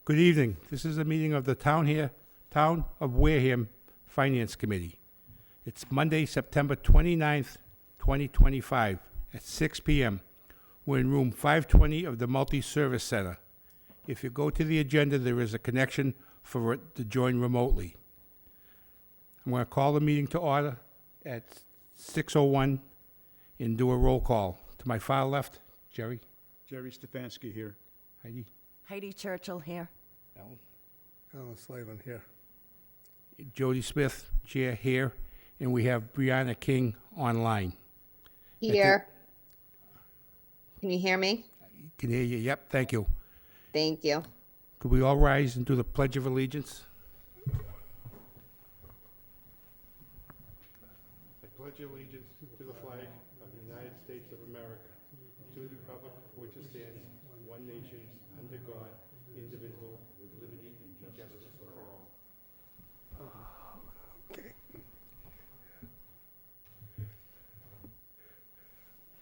Good evening. This is a meeting of the Town of Wareham Finance Committee. It's Monday, September 29th, 2025, at 6 p.m. We're in room 520 of the Multi-Service Center. If you go to the agenda, there is a connection for it to join remotely. I'm going to call the meeting to order at 6:01 and do a roll call. To my far left, Jerry. Jerry Stefanski here. Heidi. Heidi Churchill here. Alan. Alan Slavin here. Jody Smith, chair here, and we have Brianna King online. Here. Can you hear me? Can hear you. Yep, thank you. Thank you. Could we all rise and do the Pledge of Allegiance? I pledge allegiance to the flag of the United States of America, to the republic for which it stands, one nation, under God, indivisible, with liberty and justice for all. Okay.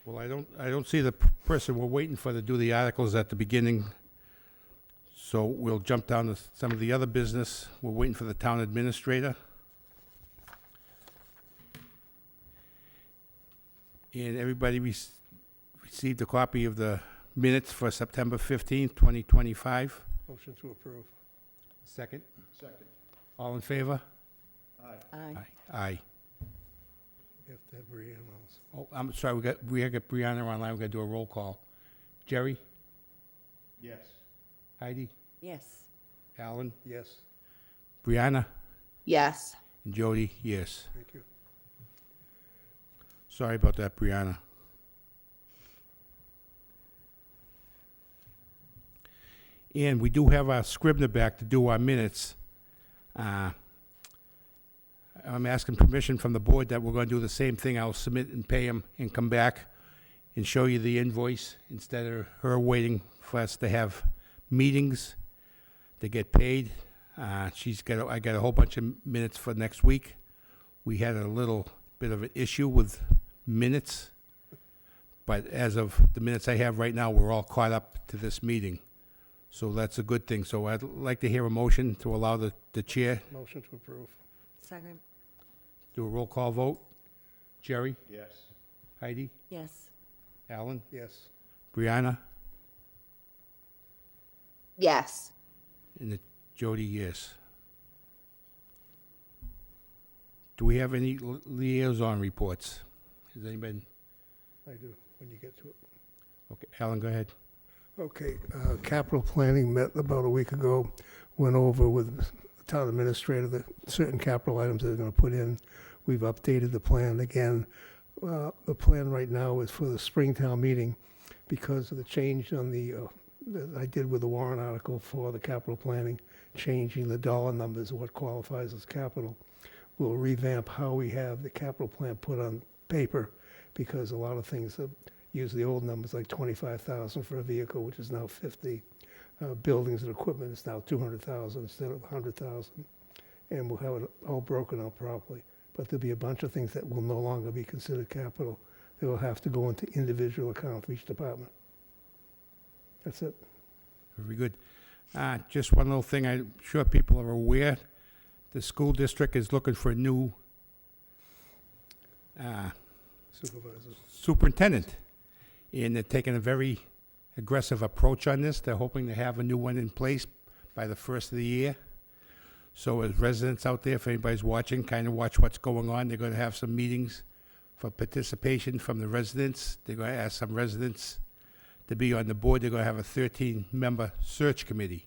Well, I don't see the person we're waiting for to do the articles at the beginning, so we'll jump down to some of the other business. We're waiting for the town administrator. And everybody received a copy of the minutes for September 15th, 2025. Motion to approve. Second. Second. All in favor? Aye. Aye. Aye. You have to have Brianna on. Oh, I'm sorry, we got Brianna online. We got to do a roll call. Jerry? Yes. Heidi? Yes. Alan? Yes, Brianna? Yes. And Jody? Yes. thank you. Sorry about that, Brianna. And we do have our Scribner back to do our minutes. I'm asking permission from the board that we're going to do the same thing. I'll submit and pay him and come back and show you the invoice instead of her waiting for us to have meetings to get paid. I got a whole bunch of minutes for next week. We had a little bit of an issue with minutes, but as of the minutes I have right now, we're all caught up to this meeting. So that's a good thing. So I'd like to hear a motion to allow the chair Motion to approve. Second. do a roll call vote. Jerry? Yes. Heidi? Yes. Alan? Yes, Brianna? Yes. And Jody, yes. Do we have any liaison reports? Has anybody? I do, when you get to it. Okay, Alan, go ahead. Okay, capital planning met about a week ago, went over with the town administrator the certain capital items they're gonna put in. We've updated the plan again. The plan right now is for the Springtown meeting, because of the change on that I did with the warrant article for the capital planning, changing the dollar numbers of what qualifies as capital. We'll revamp how we have the capital plan put on paper, because a lot of things use the old numbers, like 25,000 for a vehicle, which is now 50. Buildings and equipment is now 200,000 instead of 100,000. And we'll have it all broken out properly. But there'll be a bunch of things that will no longer be considered capital. They will have to go into individual account for each department. That's it. Very good. Just one little thing, I'm sure people are aware, the school district is looking for a new Supervisors. superintendent. And they're taking a very aggressive approach on this. They're hoping to have a new one in place by the first of the year. So as residents out there, if anybody's watching, kind of watch what's going on. They're going to have some meetings for participation from the residents. They're going to ask some residents to be on the board. They're going to have a 13-member search committee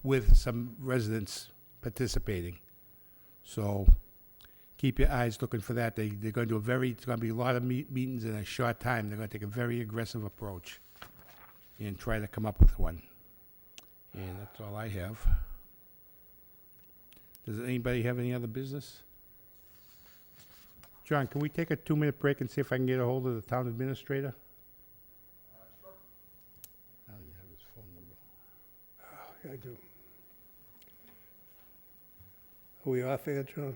with some residents participating. So keep your eyes looking for that. They're going to do it's going to be a lot of meetings in a short time. They're going to take a very aggressive approach and try to come up with one. And that's all I have. Does anybody have any other business? John, can we take a 2-minute break and see if I can get a hold of the town administrator? Sure. Oh, you have his phone number. Yeah, I do. Are we off air, John?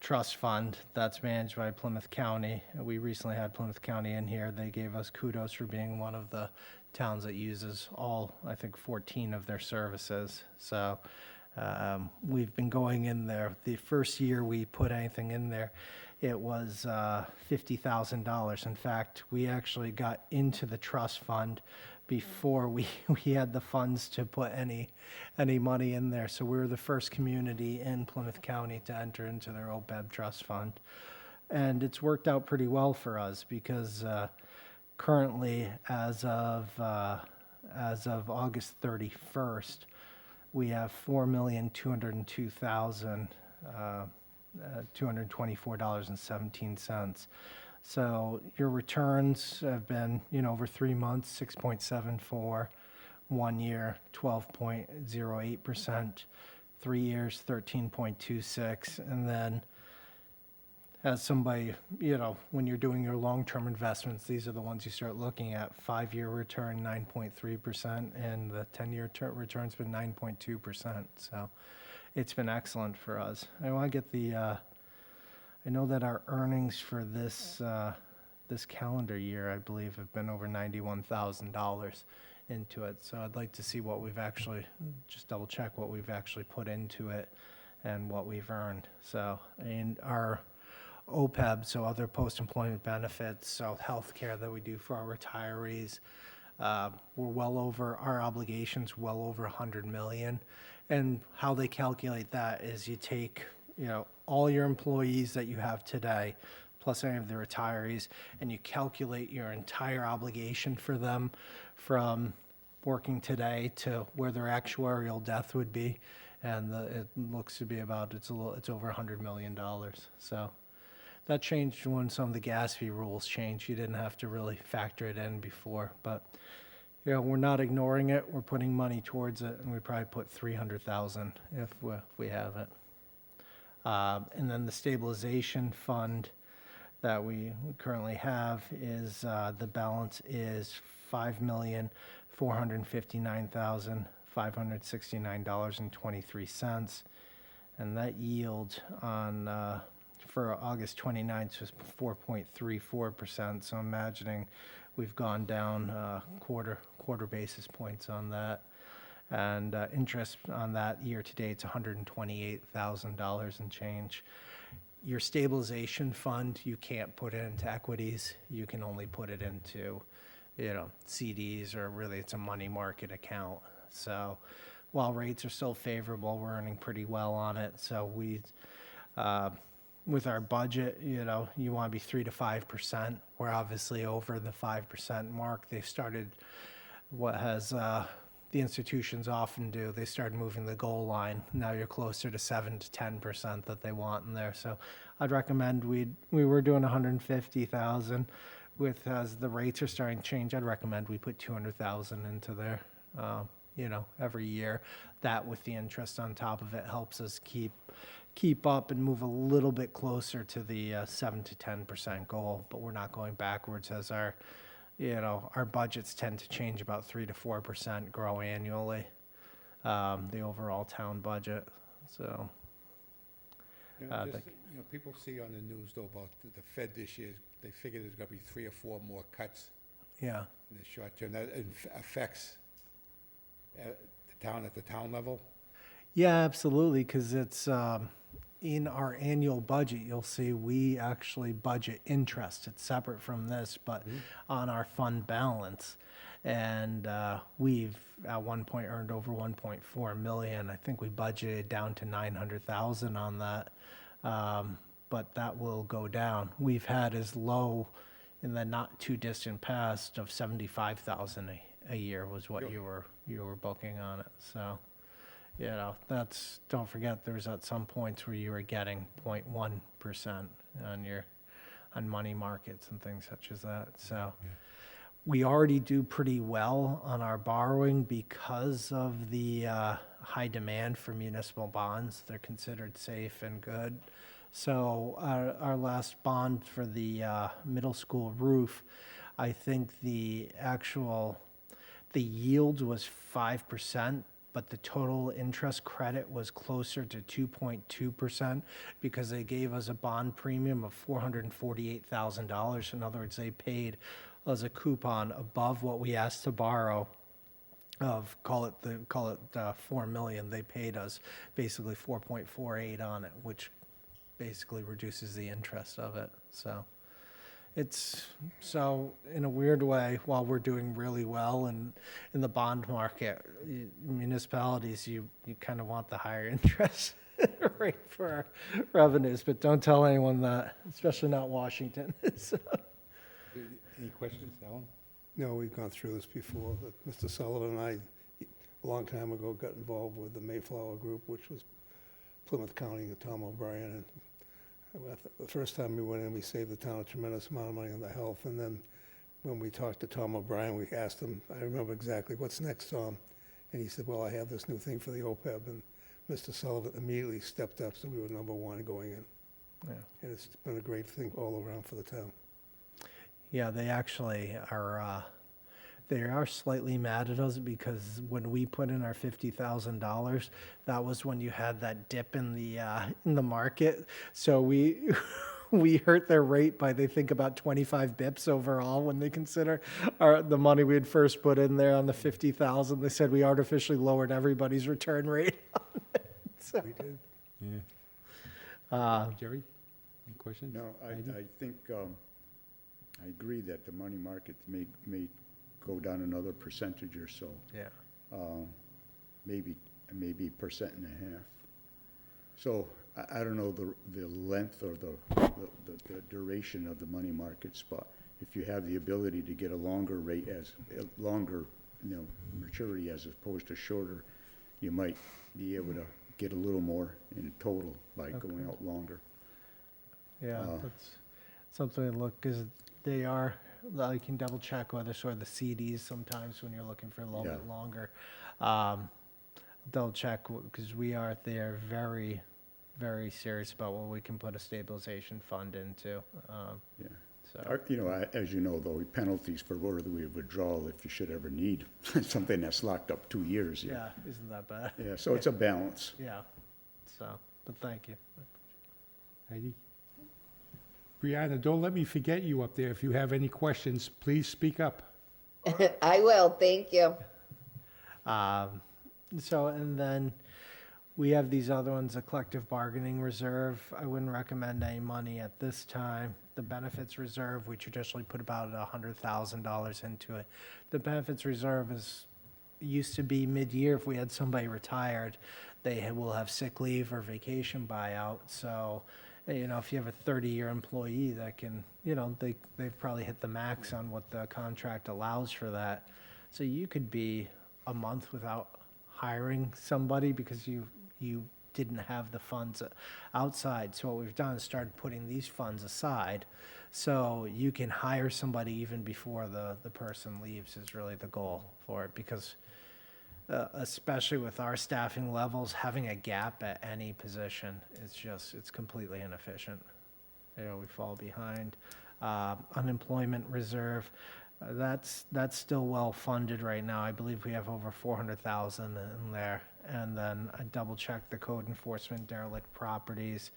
trust fund that's managed by Plymouth County. We recently had Plymouth County in here. They gave us kudos for being one of the towns that uses all, I think, 14 of their services. So we've been going in there. The first year we put anything in there, it was $50,000. In fact, we actually got into the trust fund before we had the funds to put any money in there. So we were the first community in Plymouth County to enter into their OPEB trust fund. And it's worked out pretty well for us because currently, as of August 31st, we have $4,202,224.17. So your returns have been, over 3 months, 6.74, 1 year, 12.08%, 3 years, 13.26, and then as somebody, when you're doing your long-term investments, these are the ones you start looking at. 5-year return, 9.3%, and the 10-year return's been 9.2%. So it's been excellent for us. I want to get I know that our earnings for this calendar year, I believe, have been over $91,000 into it. So I'd like to see what we've actually, just double check what we've actually put into it and what we've earned. So, our OPEB, so other post-employment benefits, so healthcare that we do for our retirees, we're well over, our obligations well over 100 million. And how they calculate that is you take, all your employees that you have today, plus any of the retirees, and you calculate your entire obligation for them from working today to where their actuarial death would be. And it looks to be about, it's over $100 million. So that changed when some of the gas fee rules changed. You didn't have to really factor it in before, but we're not ignoring it. We're putting money towards it, and we probably put 300,000 if we have it. And then the stabilization fund that we currently have is the balance is $5,459,569.23, and that yield on for August 29th was 4.34%. So imagining we've gone down quarter basis points on that. And interest on that year to date is $128,000 and change. Your stabilization fund, you can't put it into equities. You can only put it into, CDs, or really it's a money market account. So while rates are still favorable, we're earning pretty well on it. So we, with our budget, you want to be 3 to 5%. We're obviously over the 5% mark. They've started what has the institutions often do. They started moving the goal line. Now you're closer to 7 to 10% that they want in there. So I'd recommend we were doing 150,000. As the rates are starting to change, I'd recommend we put 200,000 into there. Every year. That with the interest on top of it helps us keep up and move a little bit closer to the 7 to 10% goal. But we're not going backwards as our budgets tend to change about 3 to 4%, grow annually, the overall town budget. So, People see on the news though about the Fed this year. They figure there's going to be 3 or 4 more cuts yeah, in the short term. That affects the town at the town level. yeah, absolutely. Because it's in our annual budget, you'll see we actually budget interest. It's separate from this, but on our fund balance. And we've at one point earned over 1.4 million. I think we budgeted down to 900,000 on that, but that will go down. We've had as low in the not too distant past of 75,000 a year was what you were booking on it. So, don't forget there's at some points where you were getting 0.1% on money markets and things such as that. So we already do pretty well on our borrowing because of the high demand for municipal bonds. They're considered safe and good. So our last bond for the middle school roof, I think the yield was 5%, but the total interest credit was closer to 2.2% because they gave us a bond premium of $448,000. In other words, they paid us a coupon above what we asked to borrow of, call it 4 million. They paid us basically 4.48 on it, which basically reduces the interest of it. So so in a weird way, while we're doing really well in the bond market, municipalities, you kind of want the higher interest rate for our revenues, but don't tell anyone that, especially not Washington. So, Any questions, Alan? No, we've gone through this before, that Mr. Sullivan and I, a long time ago, got involved with the Mayflower Group, which was Plymouth County and Tom O'Brien, and the first time we went in, we saved the town a tremendous amount of money on the health, and then when we talked to Tom O'Brien, we asked him, I remember exactly, what's next, Tom? And he said, well, I have this new thing for the OPEB, and Mr. Sullivan immediately stepped up, so we were number one going in. yeah. And it's been a great thing all around for the town. Yeah, they actually are, they are slightly mad at us because when we put in our $50,000, that was when you had that dip in the market. So we we hurt their rate by, they think, about 25 bips overall when they consider the money we had first put in there on the 50,000. They said we artificially lowered everybody's return rate on it. So, We did. Yeah. Jerry, any questions? No, Heidi? I think, I agree that the money market may go down another percentage or so, yeah. maybe 1.5%. So I don't know the length or the duration of the money markets, but if you have the ability to get a longer rate longer, maturity as opposed to shorter, you might be able to get a little more in total by going out longer. Yeah, that's something to look, because they are, you can double check whether sort of the CDs sometimes when you're looking for a little bit Yeah. longer. Double check, because we are there very, very serious about what we can put a stabilization fund into. Yeah. So, As you know, though, penalties for early withdrawal if you should ever need something that's locked up 2 years. yeah, isn't that bad? Yeah, so it's a balance. Yeah, so, but thank you. Heidi? Brianna, don't let me forget you up there. If you have any questions, please speak up. I will, thank you. So, and then we have these other ones, a collective bargaining reserve. I wouldn't recommend any money at this time. The benefits reserve, we traditionally put about $100,000 into it. The benefits reserve used to be mid-year if we had somebody retired, they will have sick leave or vacation buyout. So, if you have a 30-year employee that can, they've probably hit the max on what the contract allows for that. So you could be a month without hiring somebody because you didn't have the funds outside. So what we've done is started putting these funds aside so you can hire somebody even before the person leaves is really the goal for it, because especially with our staffing levels, having a gap at any position it's completely inefficient. We fall behind. Unemployment reserve, that's still well funded right now. I believe we have over 400,000 in there. And then I double checked the code enforcement derelict properties.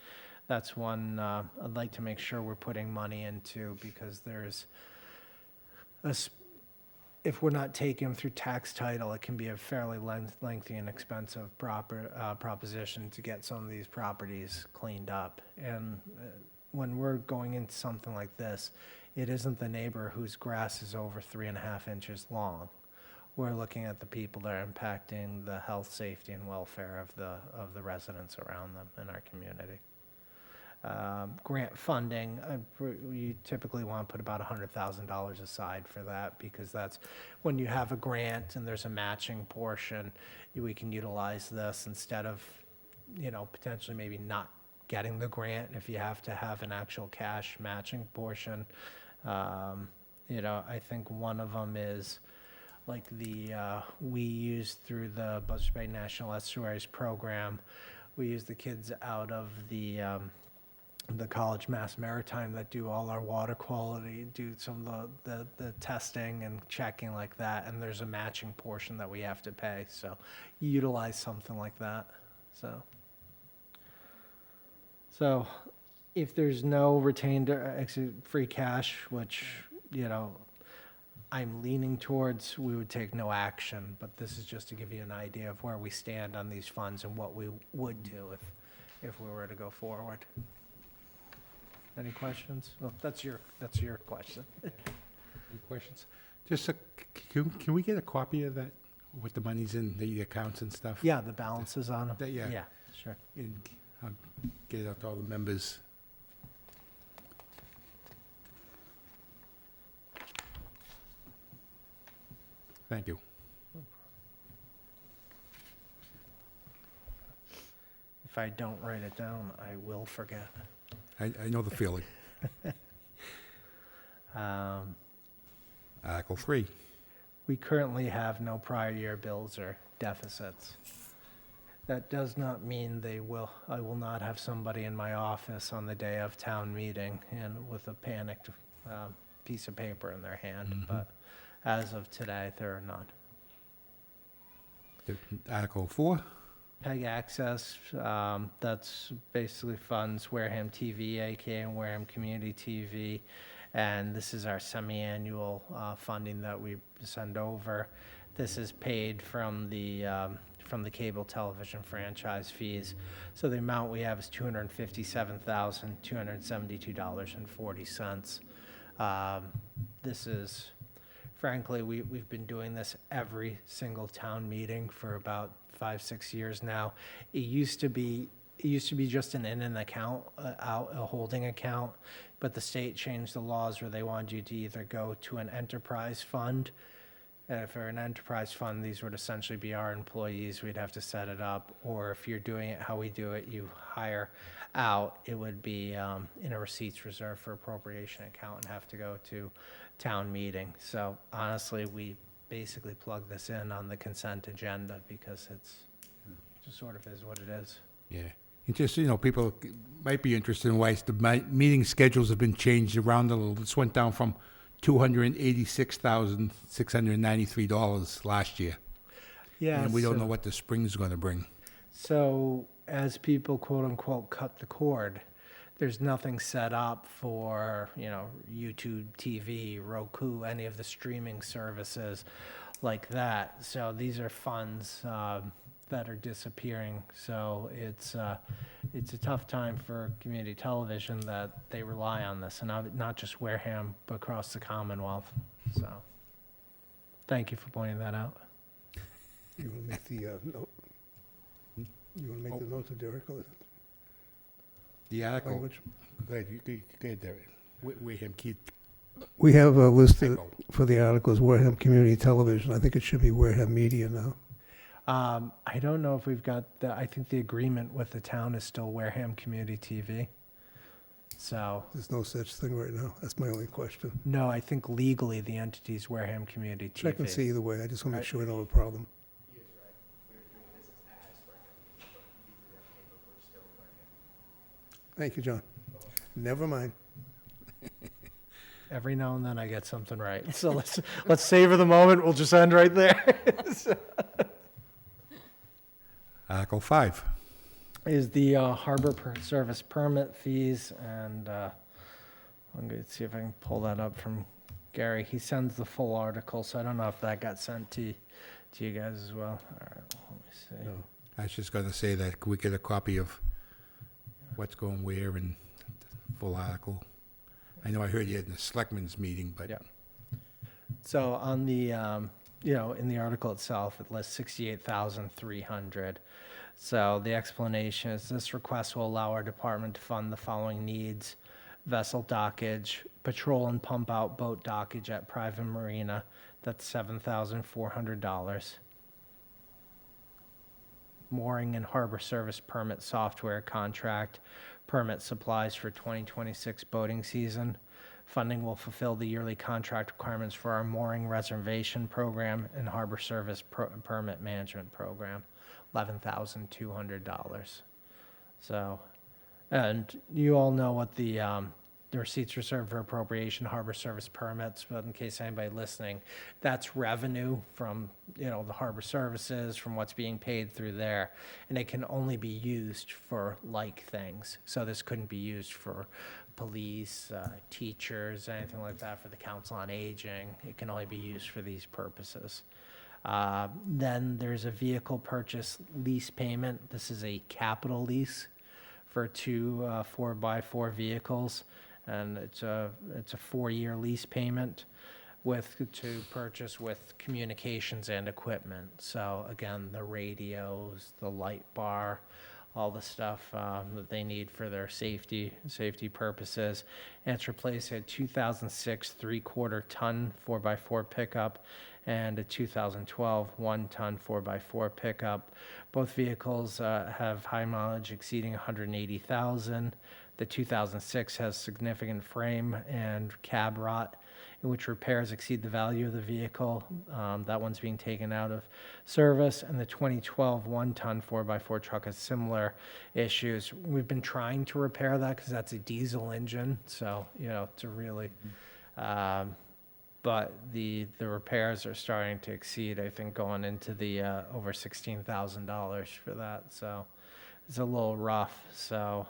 That's one I'd like to make sure we're putting money into, because there's if we're not taking them through tax title, it can be a fairly lengthy and expensive proposition to get some of these properties cleaned up. And when we're going into something like this, it isn't the neighbor whose grass is over 3.5 inches long. We're looking at the people that are impacting the health, safety, and welfare of the residents around them in our community. Grant funding, we typically want to put about $100,000 aside for that, because that's when you have a grant and there's a matching portion, we can utilize this instead of, potentially maybe not getting the grant if you have to have an actual cash matching portion. I think one of them is like we use through the Buzzards Bay National Estuaries Program, we use the kids out of the the College Mass Maritime that do all our water quality, do some of the testing and checking like that, and there's a matching portion that we have to pay, so utilize something like that, so. So, if there's no retained, free cash, which, you know, I'm leaning towards, we would take no action, but this is just to give you an idea of where we stand on these funds and what we would do if we were to go forward. Any questions? Well, that's your question. Any questions? Just, can we get a copy of that, with the monies in the accounts and stuff? Yeah, the balances on them. Yeah. Yeah, sure. And I'll get it out to all the members. Thank you. If I don't write it down, I will forget. I know the feeling. Um, Article 3. We currently have no prior year bills or deficits. That does not mean I will not have somebody in my office on the day of town meeting and with a panicked piece of paper in their hand, but as of today, there are none. Article 4. PEG access, that's basically funds Wareham TV, aka Wareham Community TV, and this is our semi-annual funding that we send over. This is paid from the cable television franchise fees. So the amount we have is $257,272.40. This is, frankly, we've been doing this every single town meeting for about 5-6 years now. It used to be just an in an account, a holding account, but the state changed the laws where they wanted you to either go to an enterprise fund. And for an enterprise fund, these would essentially be our employees. We'd have to set it up. Or if you're doing it how we do it, you hire out, it would be in a receipts reserve for appropriation account and have to go to town meeting. So honestly, we basically plug this in on the consent agenda because it's just sort of is what it is. Yeah. And just, people might be interested in why the meeting schedules have been changed around a little. This went down from $286,693 last year. Yeah. And we don't know what the spring's going to bring. So as people quote unquote cut the cord, there's nothing set up for, YouTube TV, Roku, any of the streaming services like that. So these are funds that are disappearing. So it's a tough time for community television that they rely on this, and not just Wareham, but across the Commonwealth. So thank you for pointing that out. You want to make the note? You want to make the note to Derek? Or The article. language? Go ahead, go ahead, Derek. Wareham Keith. We have listed Typo. for the articles Wareham Community Television. I think it should be Wareham Media now. I don't know if we've got I think the agreement with the town is still Wareham Community TV. So, There's no such thing right now. That's my only question. no, I think legally the entity's Wareham Community TV. Check and see either way. I just want to make sure we don't have a problem. Thank you, John. Never mind. Every now and then I get something right. So let's savor the moment. We'll just end right there. Article 5. Is the harbor service permit fees, and I'm going to see if I can pull that up from Gary. He sends the full article, so I don't know if that got sent to you guys as well. All right, let me see. No. I was just going to say that, could we get a copy of what's going where and the full article? I know I heard you in the selectmen's meeting, but Yeah. So on the, in the article itself, it lists 68,300. So the explanation is this request will allow our department to fund the following needs: vessel dockage, patrol and pump out boat dockage at private marina, that's $7,400. Mooring and harbor service permit software contract, permit supplies for 2026 boating season. Funding will fulfill the yearly contract requirements for our mooring reservation program and harbor service permit management program, $11,200. So And you all know what the receipts reserved for appropriation, harbor service permits, but in case anybody listening, that's revenue from, the harbor services, from what's being paid through there. And it can only be used for like things. So this couldn't be used for police, teachers, anything like that, for the Council on Aging. It can only be used for these purposes. Then there's a vehicle purchase lease payment. This is a capital lease for two 4x4 vehicles, and it's a 4-year lease payment to purchase with communications and equipment. So again, the radios, the light bar, all the stuff that they need for their safety purposes. And it's replacing a 2006 3/4 ton 4x4 pickup and a 2012 1-ton 4x4 pickup. Both vehicles have high mileage exceeding 180,000. The 2006 has significant frame and cab rot, in which repairs exceed the value of the vehicle. That one's being taken out of service. And the 2012 1-ton 4x4 truck has similar issues. We've been trying to repair that because that's a diesel engine. So, it's a really, but the repairs are starting to exceed, I think, going into the over $16,000 for that. So it's a little rough. So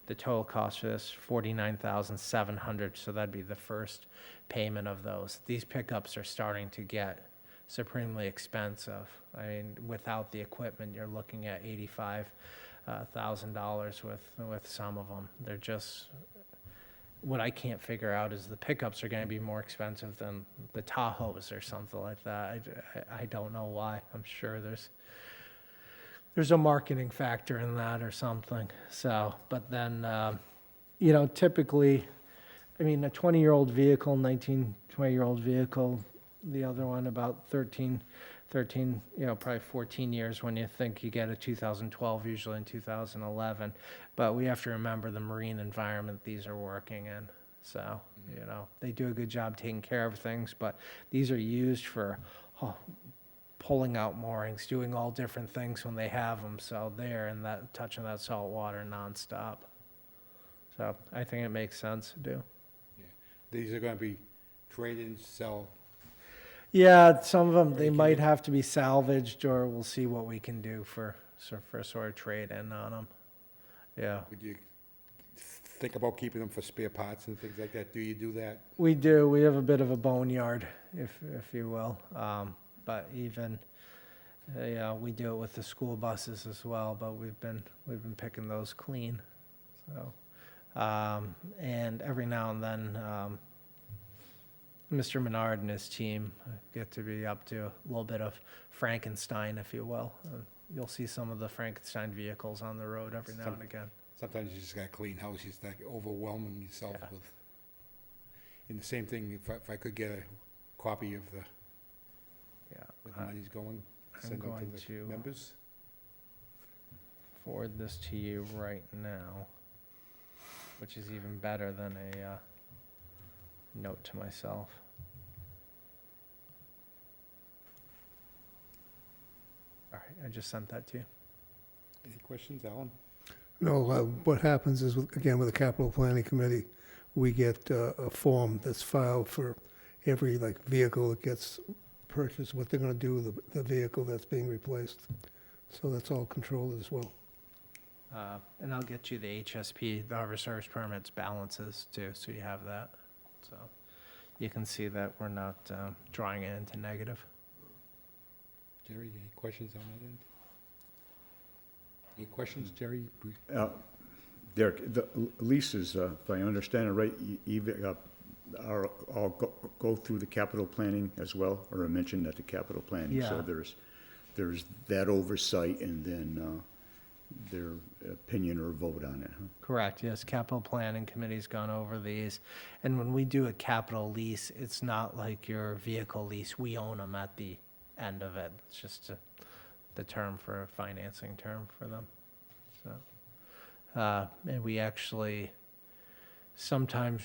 the total cost for this, $49,700. So that'd be the first payment of those. These pickups are starting to get supremely expensive. I mean, without the equipment, you're looking at $85,000 with some of them. They're just, what I can't figure out is the pickups are going to be more expensive than the Tahoes or something like that. I don't know why. I'm sure there's a marketing factor in that or something. So, but then, typically, I mean, a 20-year-old vehicle, 20-year-old vehicle, the other one about 13, probably 14 years when you think you get a 2012, usually in 2011. But we have to remember the marine environment these are working in. So, they do a good job taking care of things, but these are used for pulling out moorings, doing all different things when they have them. So they're in that, touching that salt water nonstop. So I think it makes sense to do. Yeah. These are gonna be trade-in, sell. Yeah, some of them, they Break might even. have to be salvaged, or we'll see what we can do for sort of trade-in on them. Yeah, Would you think about keeping them for spare parts and things like that? Do you do that? we do. We have a bit of a boneyard, if you will. But even, we do it with the school buses as well, but we've been picking those clean. So, and every now and then, Mr. Menard and his team get to be up to a little bit of Frankenstein, if you will. You'll see some of the Frankenstein vehicles on the road every now and again. Sometimes you just got a clean house, you start overwhelming yourself Yeah. with. And the same thing, if I could get a copy of the, Yeah, where the money's going, I'm send out going to to- the members. forward this to you right now, which is even better than a note to myself. All right, I just sent that to you. Any questions, Alan? No, what happens is, again, with the capital planning committee, we get a form that's filed for every, vehicle that gets purchased, what they're gonna do with the vehicle that's being replaced. So that's all controlled as well. And I'll get you the HSP, the Harbor Service Permits balances too, so you have that. So you can see that we're not drawing it into negative. Jerry, any questions on that end? Any questions, Jerry? Derek, the leases, if I understand it right, even, are all go through the capital planning as well, or I mentioned at the capital planning? So Yeah. there's that oversight and then their opinion or vote on it, huh? Correct, yes, capital planning committee's gone over these. And when we do a capital lease, it's not like your vehicle lease, we own them at the end of it. It's just the term for a financing term for them, so. And we actually sometimes,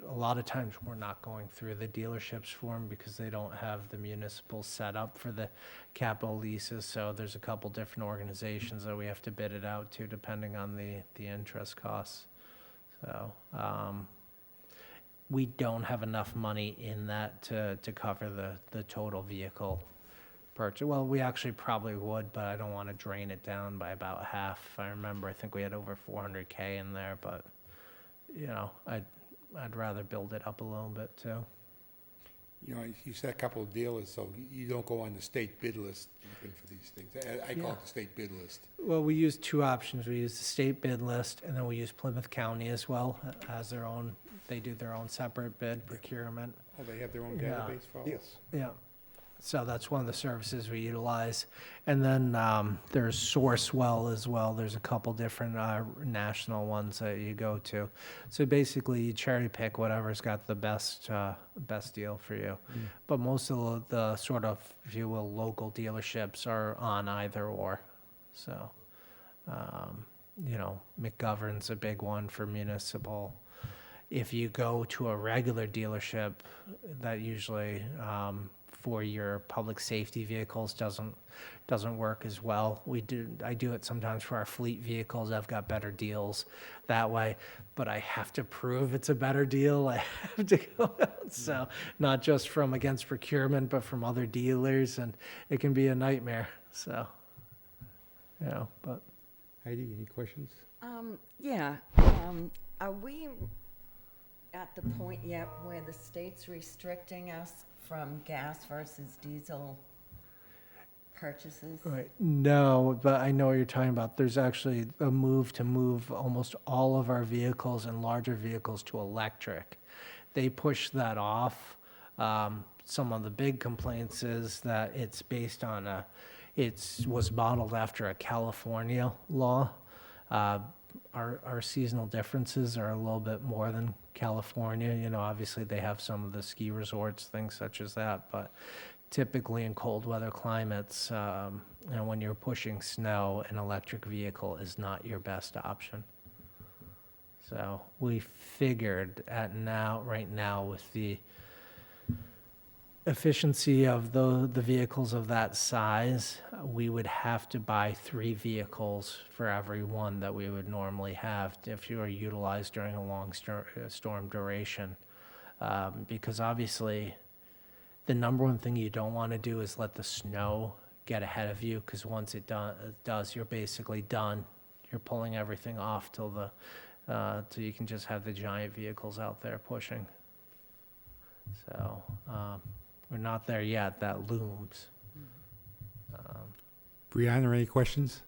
a lot of times, we're not going through the dealerships for them because they don't have the municipal setup for the capital leases. So there's a couple different organizations that we have to bid it out to depending on the interest costs. So, we don't have enough money in that to cover the total vehicle purchase. Well, we actually probably would, but I don't want to drain it down by about half. If I remember, I think we had over 400K in there, but, you know, I'd rather build it up a little bit too. You know, you said a couple of dealers, so you don't go on the state bid list looking for these things. I call it the state bid list. Well, we use two options. We use the state bid list, and then we use Plymouth County as well as their own, they do their own separate bid procurement. Oh, they have their own Yeah. database for all this? Yeah. So that's one of the services we utilize. And then there's Sourcewell as well. There's a couple different national ones that you go to. So basically, you cherry pick whatever's got the best deal for you. But most of the sort of, if you will, local dealerships are on either or. So, you know, McGovern's a big one for municipal. If you go to a regular dealership, that usually for your public safety vehicles doesn't work as well. I do it sometimes for our fleet vehicles. I've got better deals that way, but I have to prove it's a better deal. I have to go out, so not just from against procurement, but from other dealers, and it can be a nightmare. So, you know, but Heidi, any questions? Yeah, are we at the point yet where the state's restricting us from gas versus diesel purchases? right. No, but I know what you're talking about. There's actually a move to move almost all of our vehicles and larger vehicles to electric. They push that off. Some of the big complaints is that it's based on it was modeled after a California law. Our seasonal differences are a little bit more than California. You know, obviously they have some of the ski resorts, things such as that, but typically in cold weather climates, you know, when you're pushing snow, an electric vehicle is not your best option. So we figured right now with the efficiency of the vehicles of that size, we would have to buy 3 vehicles for every one that we would normally have if you were utilized during a long storm duration. Because obviously, the number one thing you don't want to do is let the snow get ahead of you, because once it does, you're basically done. You're pulling everything off till you can just have the giant vehicles out there pushing. So, we're not there yet. That looms. Brianna, any questions?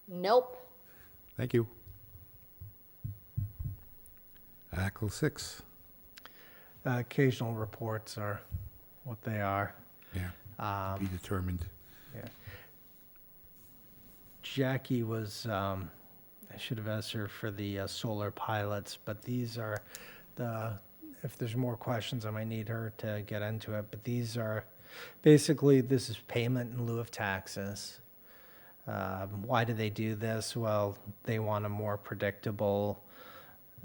Nope. Thank you. Article 6. Occasional reports are what they are. Yeah, be determined. Yeah. Jackie was, I should have asked her for the solar pilots, but these are if there's more questions, I might need her to get into it, but these are, basically, this is payment in lieu of taxes. Why do they do this? Well, they want a more predictable,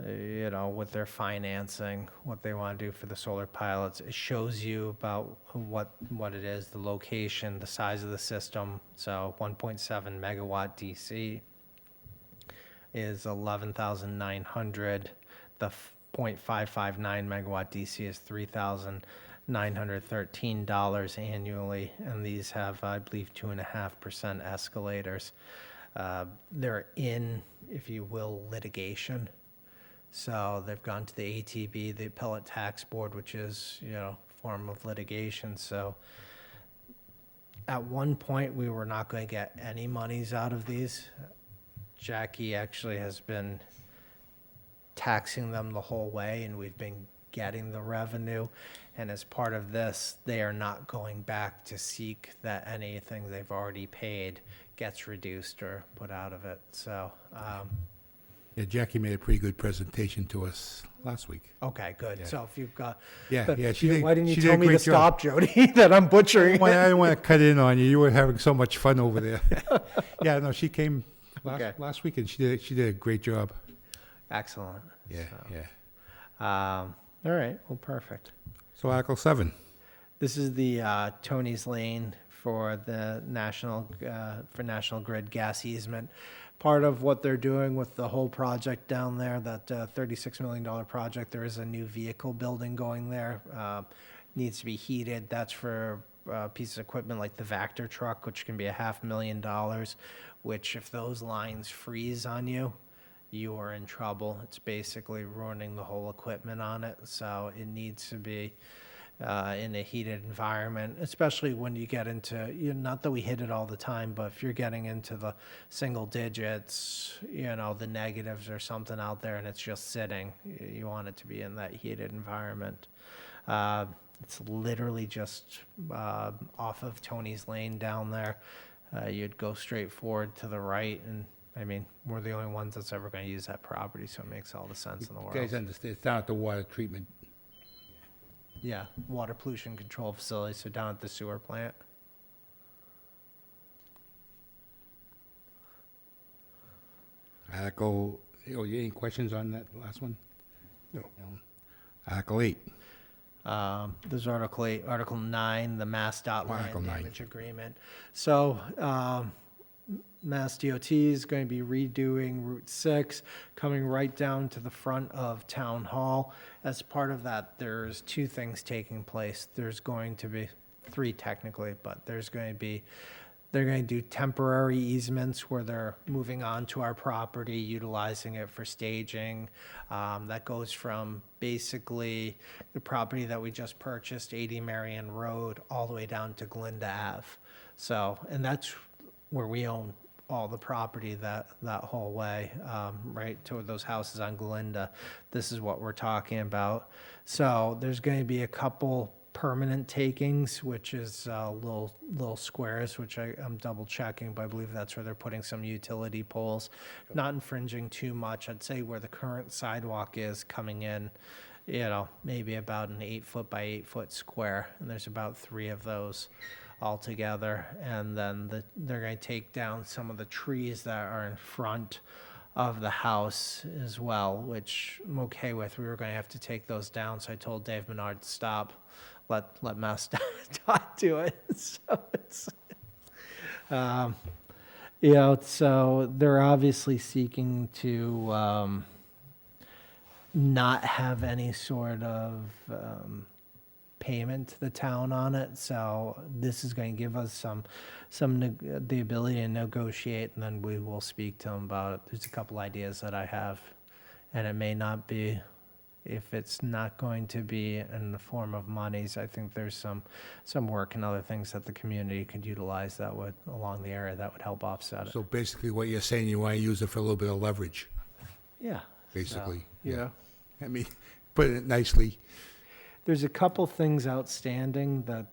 you know, with their financing, what they want to do for the solar pilots. It shows you about what it is, the location, the size of the system. So 1.7 megawatt DC is 11,900. The 0.559 megawatt DC is $3,913 annually, and these have, I believe, 2.5% escalators. They're in, if you will, litigation. So they've gone to the ATB, the Appellate Tax Board, which is, you know, form of litigation. So at one point, we were not going to get any monies out of these. Jackie actually has been taxing them the whole way, and we've been getting the revenue. And as part of this, they are not going back to seek that anything they've already paid gets reduced or put out of it. So, Yeah, Jackie made a pretty good presentation to us last week. okay, good. Yeah. So if you've got, Yeah, but yeah, she did. why didn't you she did tell a me to great job. stop, Jody? That I'm butchering Well, it. I didn't want to cut in on you. You were having so much fun over there. Yeah, no, she came Okay. last week and she did a great job. Excellent. Yeah, So, yeah. All right, well, perfect. So Article 7. This is the Tony's Lane for the National Grid gas easement. Part of what they're doing with the whole project down there, that $36 million project, there is a new vehicle building going there. Needs to be heated. That's for a piece of equipment like the Vector truck, which can be $500,000, which if those lines freeze on you, you are in trouble. It's basically ruining the whole equipment on it. So it needs to be in a heated environment, especially when you get into, not that we hit it all the time, but if you're getting into the single digits, the negatives or something out there and it's just sitting, you want it to be in that heated environment. It's literally just off of Tony's Lane down there. You'd go straight forward to the right, and I mean, we're the only ones that's ever going to use that property, so it makes all the sense in the You world. guys understand, it's down at the water treatment. Yeah, water pollution control facility, so down at the sewer plant. Article, any questions on that last one? No. Article 8. There's Article 8, Article 9, the Mass Dot Article Land 9. Damage Agreement. So, Mass DOT is going to be redoing Route 6, coming right down to the front of Town Hall. As part of that, there's two things taking place. There's going to be, three technically, but they're going to do temporary easements where they're moving on to our property, utilizing it for staging. That goes from basically the property that we just purchased, 80 Marion Road, all the way down to Glinda Ave. So, and that's where we own all the property that whole way, right toward those houses on Glinda. This is what we're talking about. So there's going to be a couple permanent takings, which is little squares, which I'm double checking, but I believe that's where they're putting some utility poles. Not infringing too much. I'd say where the current sidewalk is coming in, maybe about an 8-foot by 8-foot square, and there's about 3 of those altogether. And then they're going to take down some of the trees that are in front of the house as well, which I'm okay with. We were going to have to take those down, so I told Dave Menard to stop. Let Mass Dot do it. So it's, so they're obviously seeking to not have any sort of payment to the town on it. So this is going to give us the ability to negotiate, and then we will speak to them about it. There's a couple ideas that I have, and it may not be. If it's not going to be in the form of monies, I think there's some work and other things that the community could utilize that would, along the area, that would help offset it. So basically what you're saying, you want to use it for a little bit of leverage, Yeah. basically. So, yeah. I mean, put it nicely. There's a couple things outstanding that,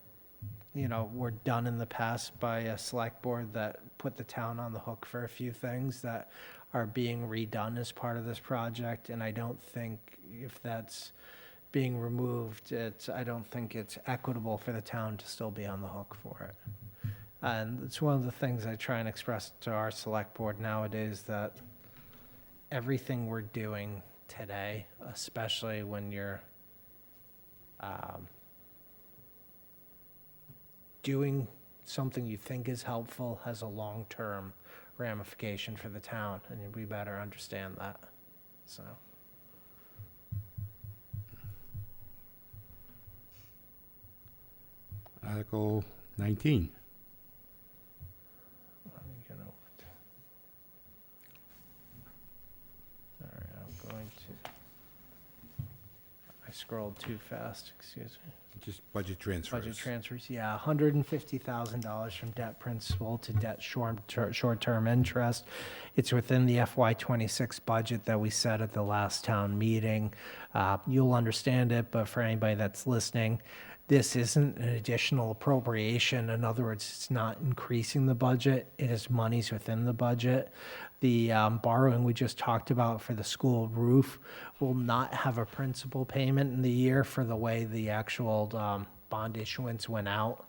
were done in the past by a select board that put the town on the hook for a few things that are being redone as part of this project, and I don't think if that's being removed, I don't think it's equitable for the town to still be on the hook for it. And it's one of the things I try and express to our select board nowadays, that everything we're doing today, especially when you're doing something you think is helpful, has a long-term ramification for the town, and we better understand that. So, Article 19. let me get over to. All right, I'm going to. I scrolled too fast. Excuse me. Just budget transfers. Budget transfers, yeah, $150,000 from debt principal to debt short-term interest. It's within the FY '26 budget that we set at the last town meeting. You'll understand it, but for anybody that's listening, this isn't an additional appropriation. In other words, it's not increasing the budget. It is monies within the budget. The borrowing we just talked about for the school roof will not have a principal payment in the year for the way the actual bond issuance went out.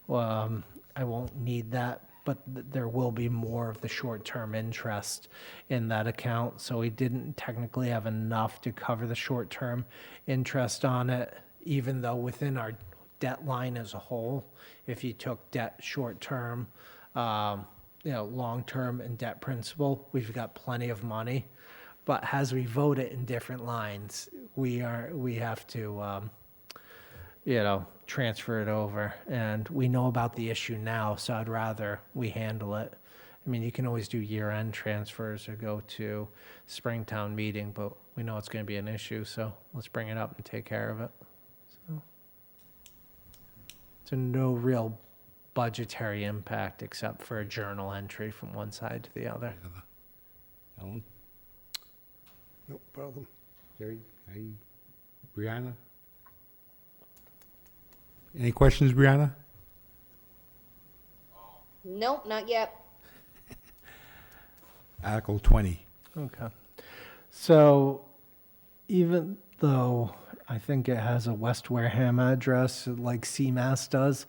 I won't need that but there will be more of the short-term interest in that account. So we didn't technically have enough to cover the short-term interest on it, even though within our debt line as a whole, if you took debt short-term, long-term and debt principal, we've got plenty of money. But as we vote it in different lines, we have to, transfer it over. And we know about the issue now, so I'd rather we handle it. I mean, you can always do year-end transfers or go to Springtown meeting, but we know it's going to be an issue, so let's bring it up and take care of it. So no real budgetary impact except for a journal entry from one side to the other. Ellen? No problem. Jerry? Brianna? Any questions, Brianna? Nope, not yet. Article 20. Okay. So even though I think it has a West Wareham address like CMAS does,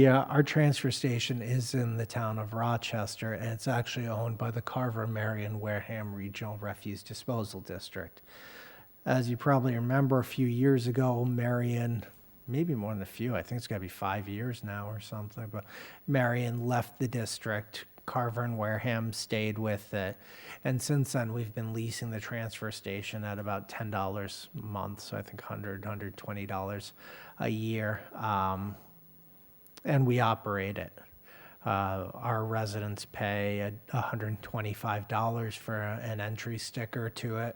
our transfer station is in the town of Rochester, and it's actually owned by the Carver Marion Wareham Regional Refuse Disposal District. As you probably remember, a few years ago, Marion, maybe more than a few, I think it's got to be 5 years now or something, but Marion left the district. Carver and Wareham stayed with it. And since then, we've been leasing the transfer station at about $10 a month, so I think $120 a year. And we operate it. Our residents pay $125 for an entry sticker to it.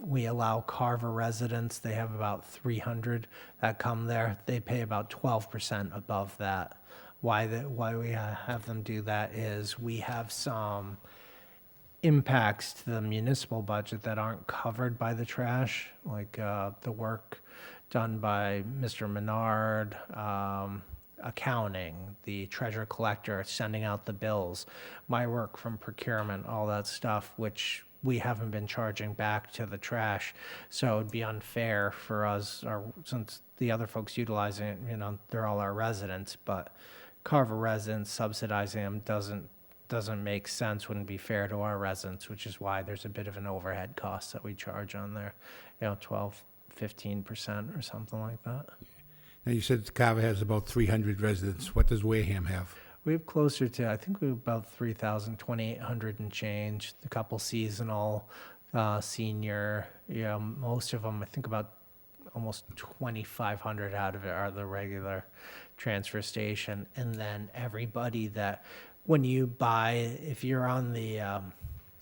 We allow Carver residents, they have about 300 that come there. They pay about 12% above that. Why we have them do that is we have some impacts to the municipal budget that aren't covered by the trash, like the work done by Mr. Menard, accounting, the treasurer collector sending out the bills, my work from procurement, all that stuff, which we haven't been charging back to the trash. So it'd be unfair for us, since the other folks utilizing it, they're all our residents, but Carver residents subsidizing them doesn't make sense, wouldn't be fair to our residents, which is why there's a bit of an overhead cost that we charge on there, 12, 15% or something like that. Now, you said Carver has about 300 residents. What does Wareham have? We have closer to, I think we have about 3,000, 2,800 and change, a couple seasonal, senior, most of them, I think about almost 2,500 out of it are the regular transfer station. And then everybody that, when you buy, if you're on the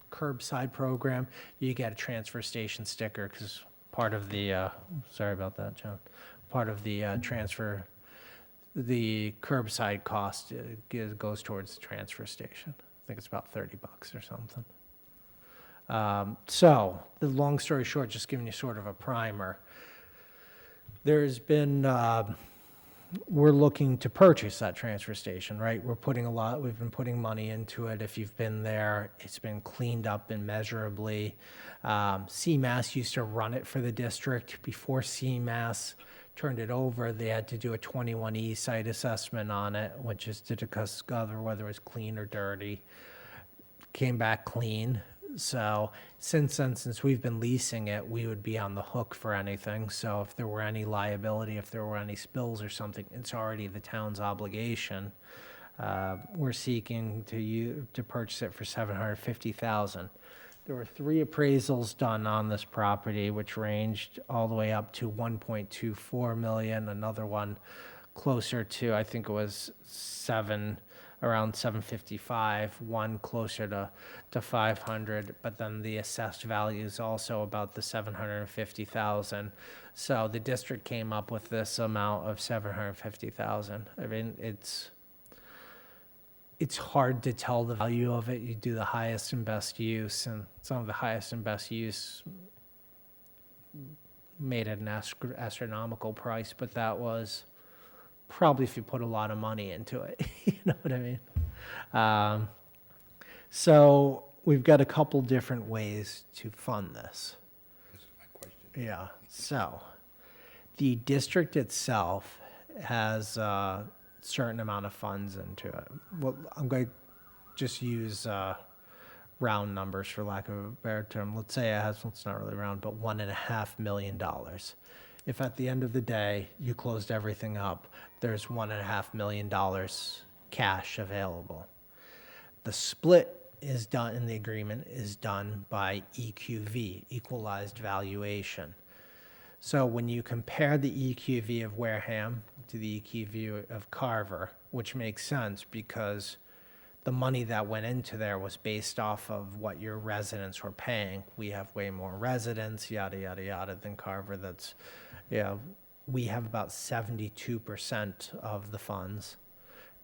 curbside program, you get a transfer station sticker because part of the, sorry about that, John, part of the transfer, the curbside cost goes towards the transfer station. I think it's about $30 or something. So the long story short, just giving you sort of a primer, there's been, we're looking to purchase that transfer station, right? We've been putting money into it. If you've been there, it's been cleaned up immeasurably. CMAS used to run it for the district. Before CMAS turned it over, they had to do a 21E site assessment on it, which is to discover whether it was clean or dirty. Came back clean. So since we've been leasing it, we would be on the hook for anything. So if there were any liability, if there were any spills or something, it's already the town's obligation. We're seeking to purchase it for $750,000. There were 3 appraisals done on this property, which ranged all the way up to $1.24 million. Another one closer to, I think it was around 755, one closer to 500, but then the assessed value is also about the 750,000. So the district came up with this amount of 750,000. I mean, it's hard to tell the value of it. You do the highest and best use, and some of the highest and best use made it an astronomical price, but that was probably if you put a lot of money into it. You know what I mean? So we've got a couple different ways to fund this. This is my question. Yeah, so the district itself has certain amount of funds into it. Well, I'm going to just use round numbers for lack of a better term. Let's say it has, it's not really round, but $1.5 million. If at the end of the day, you closed everything up, there's $1.5 million cash available. The split is done in the agreement is done by EQV, equalized valuation. So when you compare the EQV of Wareham to the EQV of Carver, which makes sense because the money that went into there was based off of what your residents were paying. We have way more residents, yada, yada, yada, than Carver. That's, we have about 72% of the funds.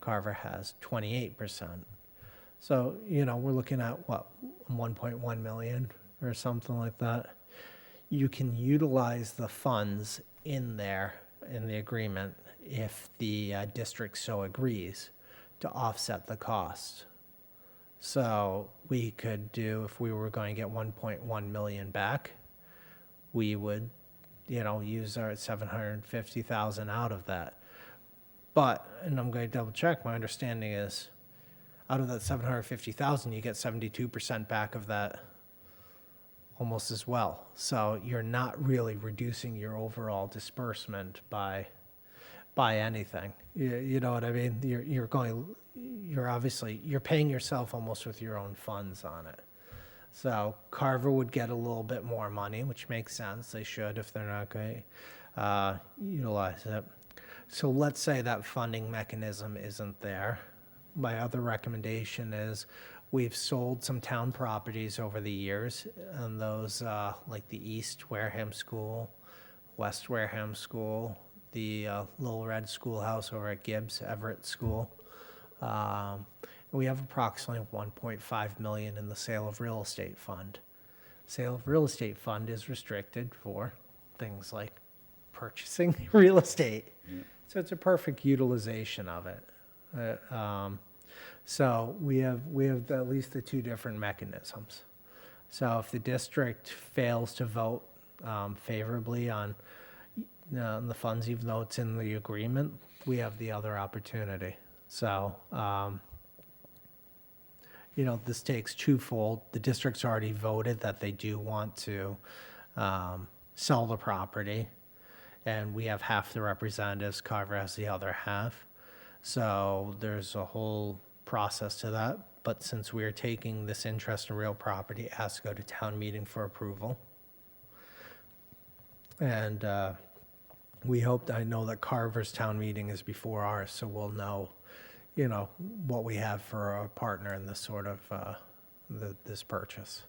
Carver has 28%. So, we're looking at what, 1.1 million or something like that. You can utilize the funds in there in the agreement if the district so agrees to offset the cost. So we could do, if we were going to get 1.1 million back, we would, use our 750,000 out of that. But, and I'm going to double check, my understanding is out of that 750,000, you get 72% back of that almost as well. So you're not really reducing your overall disbursement by anything. You know what I mean? You're paying yourself almost with your own funds on it. So Carver would get a little bit more money, which makes sense. They should if they're not going to utilize it. So let's say that funding mechanism isn't there. My other recommendation is we've sold some town properties over the years, and those like the East Wareham School, West Wareham School, the Little Red Schoolhouse over at Gibbs Everett School. We have approximately 1.5 million in the sale of real estate fund. Sale of real estate fund is restricted for things like purchasing real estate. So it's a perfect utilization of it. So we have at least the two different mechanisms. So if the district fails to vote favorably on the funds, even though it's in the agreement, we have the other opportunity. So, this takes twofold. The district's already voted that they do want to sell the property, and we have half the representatives. Carver has the other half. So there's a whole process to that. But since we're taking this interest in real property, it has to go to town meeting for approval. And I know that Carver's town meeting is before ours, so we'll know, what we have for a partner in this sort of, this purchase.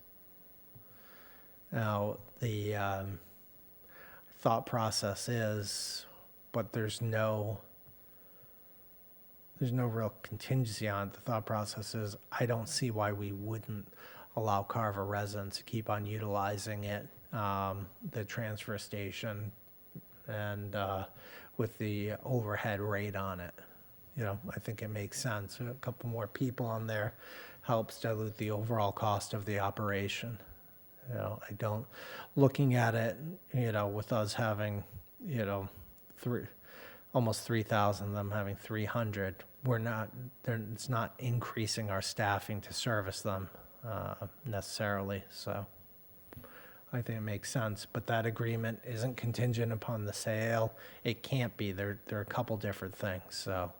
Now, the thought process is, but there's no real contingency on it. The thought process is, I don't see why we wouldn't allow Carver residents to keep on utilizing it, the transfer station, and with the overhead rate on it. I think it makes sense. A couple more people on there helps dilute the overall cost of the operation. Looking at it, with us having, almost 3,000, them having 300, it's not increasing our staffing to service them necessarily. So I think it makes sense, but that agreement isn't contingent upon the sale. It can't be. There are a couple different things. So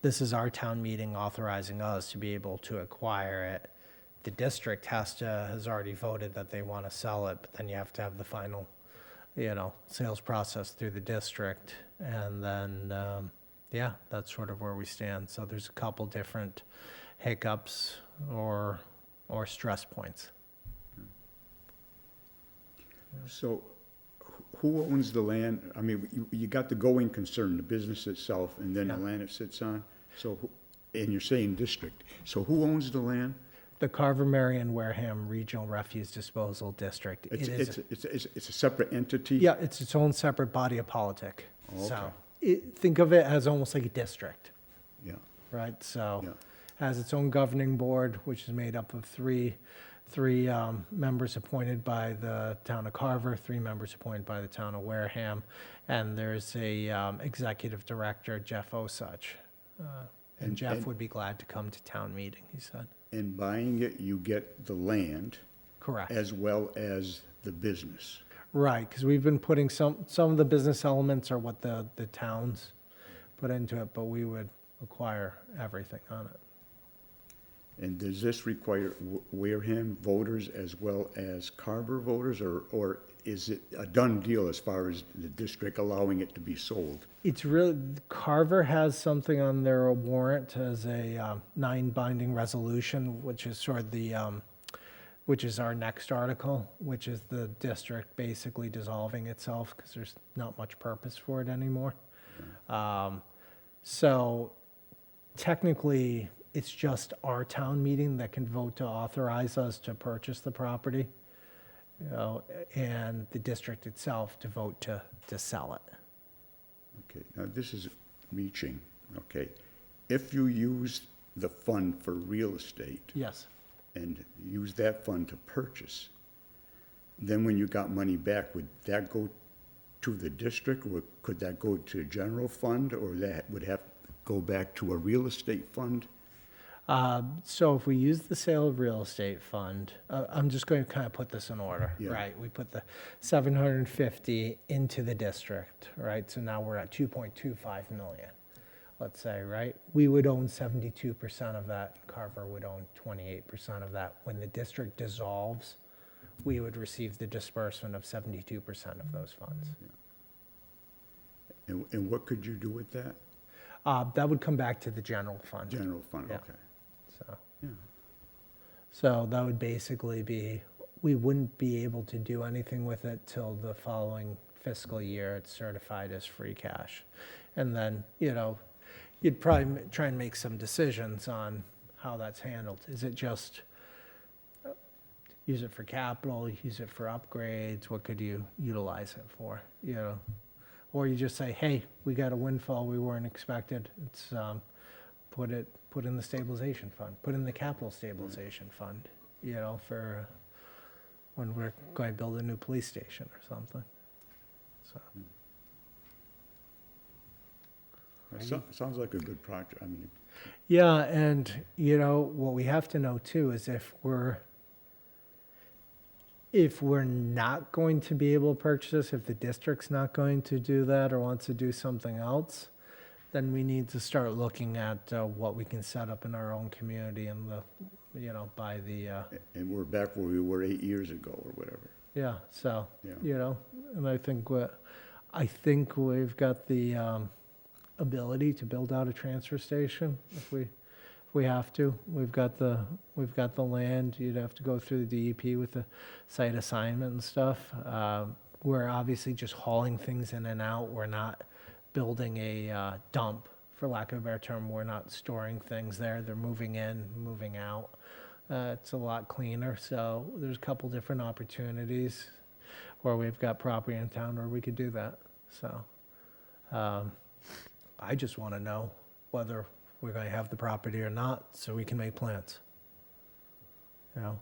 this is our town meeting authorizing us to be able to acquire it. The district has already voted that they want to sell it, but then you have to have the final, sales process through the district. And then, that's sort of where we stand. So there's a couple different hiccups or stress points. So who owns the land? I mean, you got the going concern, the business itself, and then the land it sits on. So, and you're saying district. So who owns the land? The Carver, Marion, Wareham Regional Refuse Disposal District. It's a separate entity? Yeah, it's its own separate body of politic. Oh, okay. So think of it as almost like a district, Yeah. right? So Yeah. has its own governing board, which is made up of three 3 members appointed by the town of Carver, 3 members appointed by the town of Wareham, and there's a executive director, Jeff Osuch. And Jeff and- would be glad to come to town meeting, he said. In buying it, you get the land Correct. as well as the business. Right, because we've been putting some of the business elements are what the towns put into it, but we would acquire everything on it. And does this require Wareham voters as well as Carver voters, or is it a done deal as far as the district allowing it to be sold? It's really, Carver has something on their warrant as a 9 binding resolution, which is sort of the, which is our next article, which is the district basically dissolving itself because there's not much purpose for it anymore. So technically, it's just our town meeting that can vote to authorize us to purchase the property, you know, and the district itself to vote to sell it. Okay, now this is reaching, okay. If you use the fund for real estate Yes. and use that fund to purchase, then when you got money back, would that go to the district, or could that go to a general fund, or that would have to go back to a real estate fund? So if we use the sale of real estate fund, I'm just going to kind of put this in order, Yeah. right? We put the 750 into the district, right? So now we're at 2.25 million, let's say, right? We would own 72% of that. Carver would own 28% of that. When the district dissolves, we would receive the disbursement of 72% of those funds. And what could you do with that? That would come back to the general fund. General fund, Yeah. okay. So. Yeah. So that would basically be, we wouldn't be able to do anything with it till the following fiscal year. It's certified as free cash. And then, you know, you'd probably try and make some decisions on how that's handled. Is it just use it for capital, use it for upgrades? What could you utilize it for, you know? Or you just say, hey, we got a windfall we weren't expected. It's, put in the stabilization fund, put in the capital stabilization fund, you know, for when we're going to build a new police station or something. So, Sounds like a good project, I mean, yeah, and, you know, what we have to know too is if we're not going to be able to purchase this, if the district's not going to do that or wants to do something else, then we need to start looking at what we can set up in our own community and you know, by the, and we're back where we were 8 years ago or whatever. yeah, so, Yeah. you know, and I think we've got the ability to build out a transfer station if we have to. We've got the land. You'd have to go through the DEP with the site assignment and stuff. We're obviously just hauling things in and out. We're not building a dump, for lack of a better term. We're not storing things there. They're moving in, moving out. It's a lot cleaner. So there's a couple different opportunities where we've got property in town where we could do that. So I just want to know whether we're going to have the property or not, so we can make plans. You know,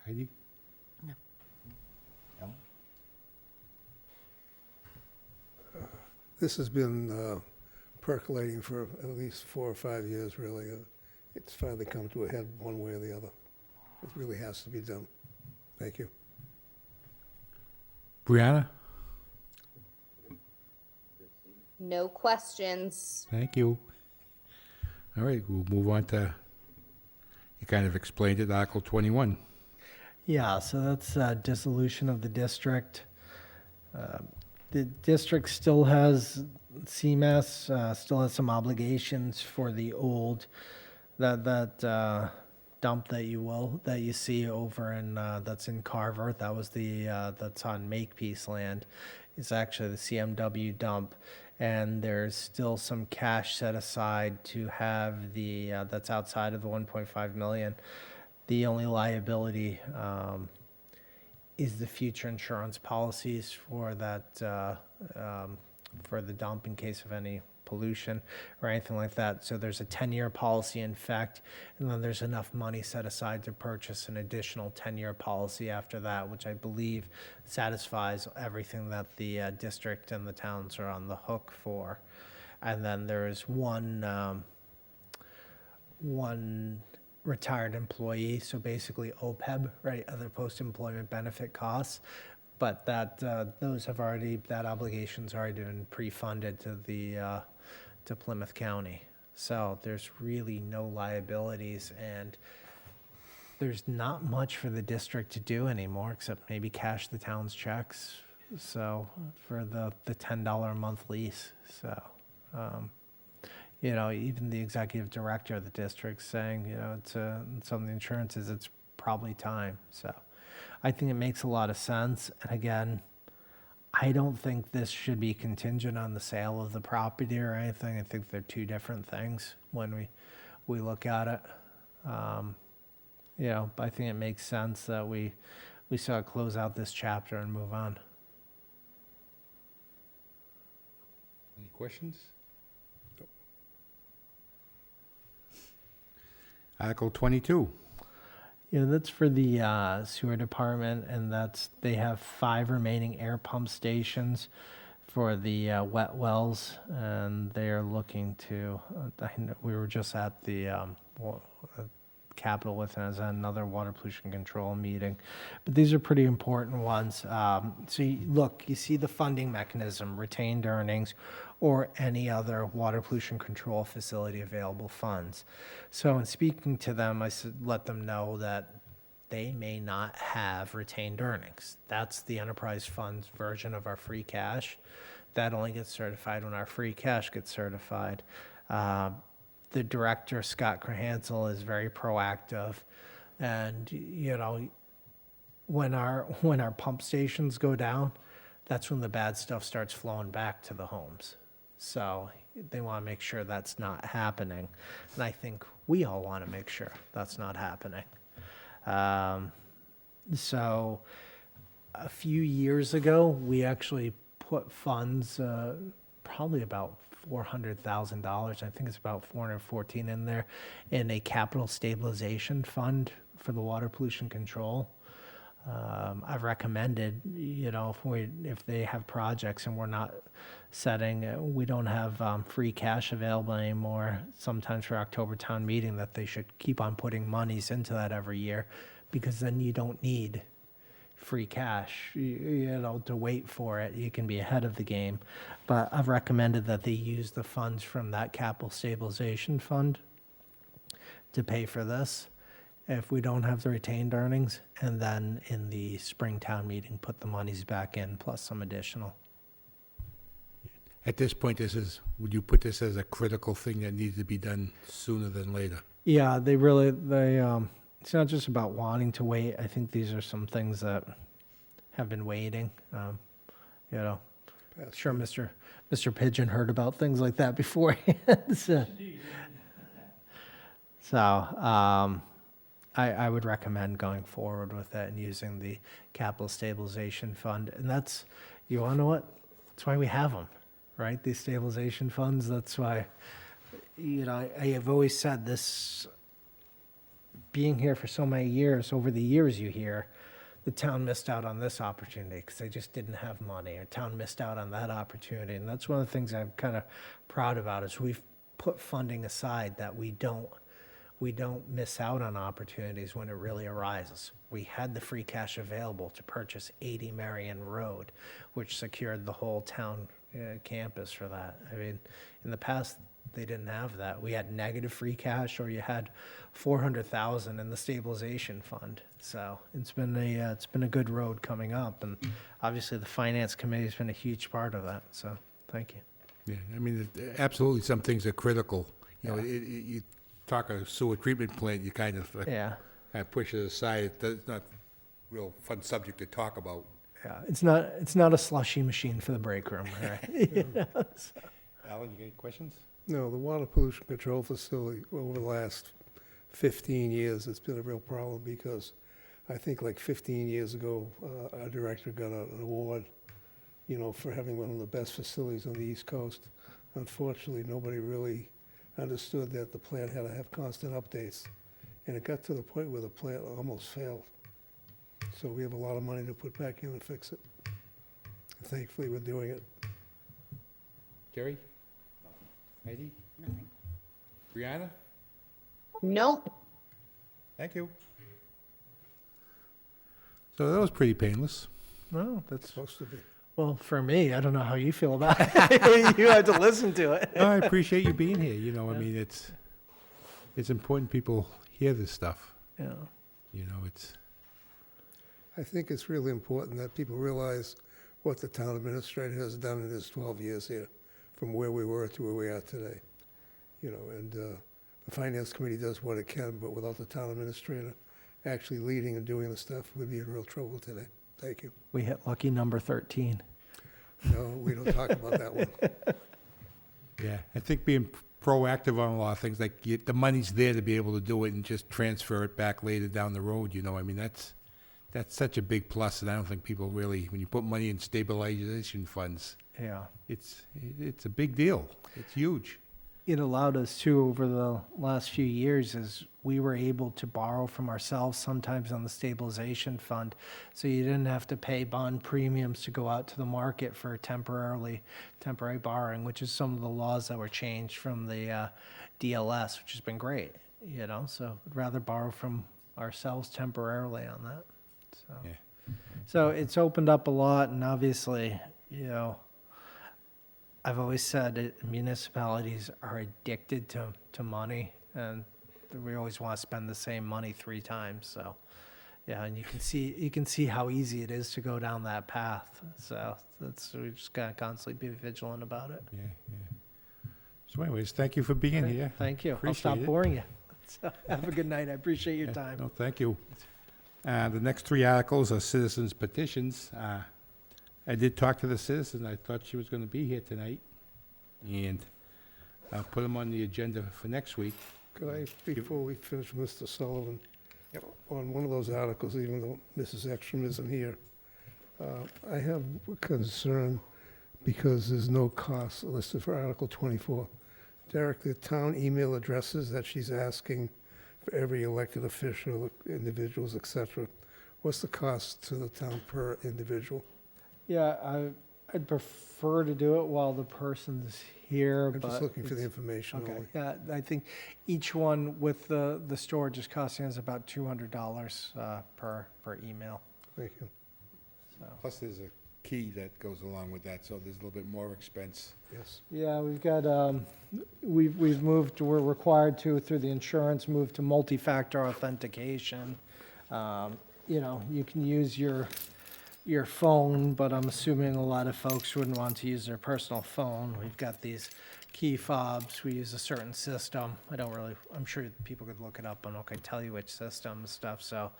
Heidi? This has been percolating for at least 4 or 5 years, really. It's finally come to a head one way or the other. It really has to be done. Thank you. Brianna? No questions. Thank you. All right, we'll move on to, you kind of explained it, Article 21. yeah, so that's dissolution of the district. The district still has, CMAS still has some obligations for the old, that dump that you see over in, that's in Carver. That was that's on Makepeace land. It's actually the CMW dump. And there's still some cash set aside to have that's outside of the 1.5 million. The only liability is the future insurance policies for that, for the dump in case of any pollution or anything like that. So there's a 10-year policy in effect, and then there's enough money set aside to purchase an additional 10-year policy after that, which I believe satisfies everything that the district and the towns are on the hook for. And then there is one retired employee, so basically OPEB, right, other post-employment benefit costs. But that, that obligation's already been pre-funded to Plymouth County. So there's really no liabilities, and there's not much for the district to do anymore, except maybe cash the town's checks, so, for the $10 a month lease, so. You know, even the executive director of the district saying, you know, some of the insurances, it's probably time. So I think it makes a lot of sense. And again, I don't think this should be contingent on the sale of the property or anything. I think they're two different things when we look at it. You know, but I think it makes sense that we sort of close out this chapter and move on. Any questions? Article 22. Yeah, that's for the sewer department, and they have 5 remaining air pump stations for the wet wells, and they are looking to, we were just at the Capitol with as another water pollution control meeting, but these are pretty important ones. So you see the funding mechanism, retained earnings, or any other water pollution control facility available funds. So in speaking to them, I let them know that they may not have retained earnings. That's the enterprise funds version of our free cash. That only gets certified when our free cash gets certified. The director, Scott Krahansel, is very proactive, and you know, when our pump stations go down, that's when the bad stuff starts flowing back to the homes. So they want to make sure that's not happening, and I think we all want to make sure that's not happening. So a few years ago, we actually put funds, probably about $400,000, I think it's about 414 in there, in a capital stabilization fund for the water pollution control. I've recommended, you know, if they have projects and we're not we don't have free cash available anymore, sometimes for October town meeting, that they should keep on putting monies into that every year, because then you don't need free cash, you know, to wait for it. You can be ahead of the game. But I've recommended that they use the funds from that capital stabilization fund to pay for this if we don't have the retained earnings, and then in the spring town meeting, put the monies back in plus some additional. At this point, would you put this as a critical thing that needs to be done sooner than later? Yeah, it's not just about wanting to wait. I think these are some things that have been waiting. You know, sure, Mr. Pigeon heard about things like that before. I would recommend going forward with that and using the capital stabilization fund. And that's, you want to know what? That's why we have them, right? These stabilization funds. That's why, you know, I have always said this, being here for so many years, over the years you hear, the town missed out on this opportunity because they just didn't have money, or town missed out on that opportunity. And that's one of the things I'm kind of proud about, is we've put funding aside that we don't miss out on opportunities when it really arises. We had the free cash available to purchase 80 Marion Road, which secured the whole town campus for that. I mean, in the past, they didn't have that. We had negative free cash, or you had $400,000 in the stabilization fund. So it's been a good road coming up, and obviously the finance committee has been a huge part of that. So thank you. Yeah, I mean, absolutely, some things are critical. You know, you talk a sewer treatment plant, you kind of push it aside. It's not a real fun subject to talk about. Yeah, it's not a slushy machine for the break room, right? You know, so. Alan, you got any questions? No, the water pollution control facility, over the last 15 years, it's been a real problem, because I think like 15 years ago, our director got an award, you know, for having one of the best facilities on the East Coast. unfortunately, nobody really understood that the plant had to have constant updates. And it got to the point where the plant almost failed. So we have a lot of money to put back in and fix it. Thankfully, we're doing it. Jerry? Heidi? Nothing. Brianna? Nope. Thank you. So that was pretty painless. No, that's, Supposed to be. well, for me, I don't know how you feel about it. You had to listen to it. No, I appreciate you being here, you know, I mean, it's important people hear this stuff, Yeah. you know, it's, I think it's really important that people realize what the town administrator has done in his 12 years here, from where we were to where we are today. You know, and the finance committee does what it can, but without the town administrator actually leading and doing the stuff, we'd be in real trouble today. Thank you. We hit lucky number 13. No, we don't talk about that one. yeah, I think being proactive on a lot of things, like the money's there to be able to do it and just transfer it back later down the road, you know, I mean, that's such a big plus, and I don't think people really, when you put money in stabilization funds, Yeah. it's a big deal. It's huge. It allowed us to, over the last few years, is we were able to borrow from ourselves sometimes on the stabilization fund. So you didn't have to pay bond premiums to go out to the market for temporary borrowing, which is some of the laws that were changed from the DLS, which has been great, you know, so I'd rather borrow from ourselves temporarily on that, so. Yeah. So it's opened up a lot, and obviously, you know, I've always said that municipalities are addicted to money, and we always want to spend the same money 3 times, so, yeah, and you can see how easy it is to go down that path, so we just gotta constantly be vigilant about it. Yeah, yeah. So anyways, thank you for being here. Thank you. I'll Appreciate stop it. boring you. So, have a good night. I appreciate your Yeah, time. No, thank you. The next 3 articles are citizens petitions. I did talk to the citizen. I thought she was going to be here tonight. And I'll put them on the agenda for next week. Could I, before we finish, Mr. Sullivan, on one of those articles, even though Mrs. Ekstrom isn't here, I have a concern because there's no cost listed for Article 24. Derek, the town email addresses that she's asking for every elected official, individuals, et cetera, what's the cost to the town per individual? Yeah, I'd prefer to do it while the person's here, I'm but. just looking for the it's- information Okay, only. yeah, I think each one with the storage is costing us about $200 per email, Thank you. so. Plus, there's a key that goes along with that, so there's a little bit more expense. Yes. Yeah, we've got, we've moved, we're required to, through the insurance, move to multi-factor authentication. You know, you can use your phone, but I'm assuming a lot of folks wouldn't want to use their personal phone. We've got these key fobs. We use a certain system. I'm sure people could look it up and okay, tell you which system and stuff. So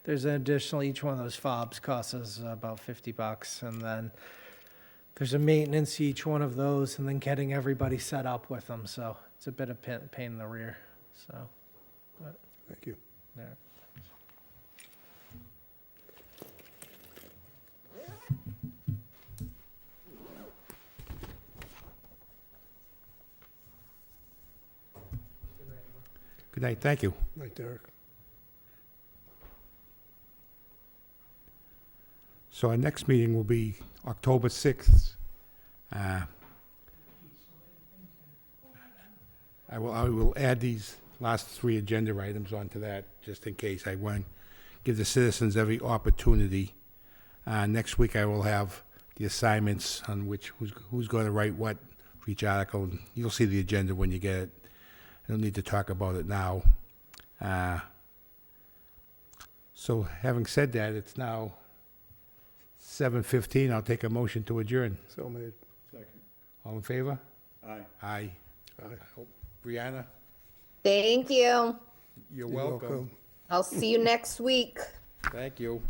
there's an additional, each one of those fobs costs us about $50. And then there's a maintenance to each one of those and then getting everybody set up with them. So it's a bit of pain in the rear, so, Thank you. yeah. Good night, thank you. Night, Derek. So our next meeting will be October 6th. I will add these last 3 agenda items onto that, just in case. I want to give the citizens every opportunity. Next week, I will have the assignments on who's going to write what for each article. And you'll see the agenda when you get it. I don't need to talk about it now. So having said that, it's now 7:15. I'll take a motion to adjourn. So made. Second. All in favor? Aye. Aye. Aye. Brianna, Thank you. you're You're welcome. welcome. I'll see you next week. Thank you.